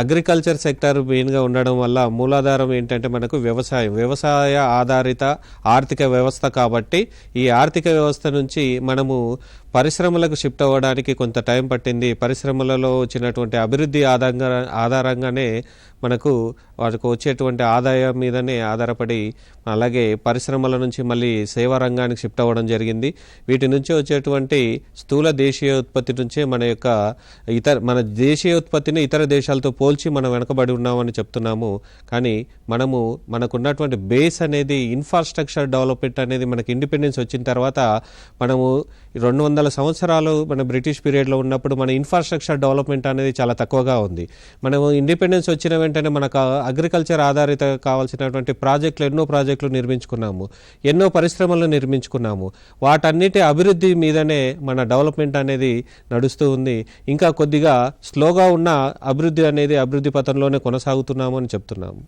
Agriculture sector మెయిన్గా ఉండడం వల్ల మూలాధారం ఏంటంటే మనకు వ్యవసాయ ఆధారిత ఆర్థిక వ్యవస్థ కాబట్టి ఈ ఆర్థిక వ్యవస్థ నుంచి మనము పరిశ్రమలకు షిఫ్ట్ అవ్వడానికి కొంత టైం పట్టింది. పరిశ్రమలలో వచ్చినటువంటి అభివృద్ధి ఆధారంగానే మనకు వాటికి వచ్చేటువంటి ఆదాయం మీదనే ఆధారపడి అలాగే పరిశ్రమల నుంచి మళ్ళీ సేవా రంగానికి షిఫ్ట్ అవ్వడం జరిగింది. వీటి నుంచి వచ్చేటువంటి స్థూల దేశీయ ఉత్పత్తి నుంచే మన దేశీయ ఉత్పత్తిని ఇతర దేశాలతో పోల్చి మనం వెనకబడి ఉన్నామని చెప్తున్నాము. కానీ మనకున్నటువంటి బేస్ అనేది ఇన్ఫ్రాస్ట్రక్చర్ డెవలప్మెంట్ అనేది మనకి ఇండిపెండెన్స్ వచ్చిన తర్వాత మనము 200 సంవత్సరాలు మన బ్రిటిష్ పీరియడ్లో ఉన్నప్పుడు మన ఇన్ఫ్రాస్ట్రక్చర్ డెవలప్మెంట్ అనేది చాలా తక్కువగా ఉంది. మనము ఇండిపెండెన్స్ వచ్చిన వెంటనే మనకు అగ్రికల్చర్ ఆధారిత కావాల్సినటువంటి ఎన్నో ప్రాజెక్టులు నిర్మించుకున్నాము, ఎన్నో పరిశ్రమలు నిర్మించుకున్నాము. వాటన్నిటి అభివృద్ధి మీదనే మన డెవలప్మెంట్ అనేది నడుస్తూ ఉంది. ఇంకా కొద్దిగా స్లోగా ఉన్న అభివృద్ధి పథంలోనే కొనసాగుతున్నాము అని చెప్తున్నాము.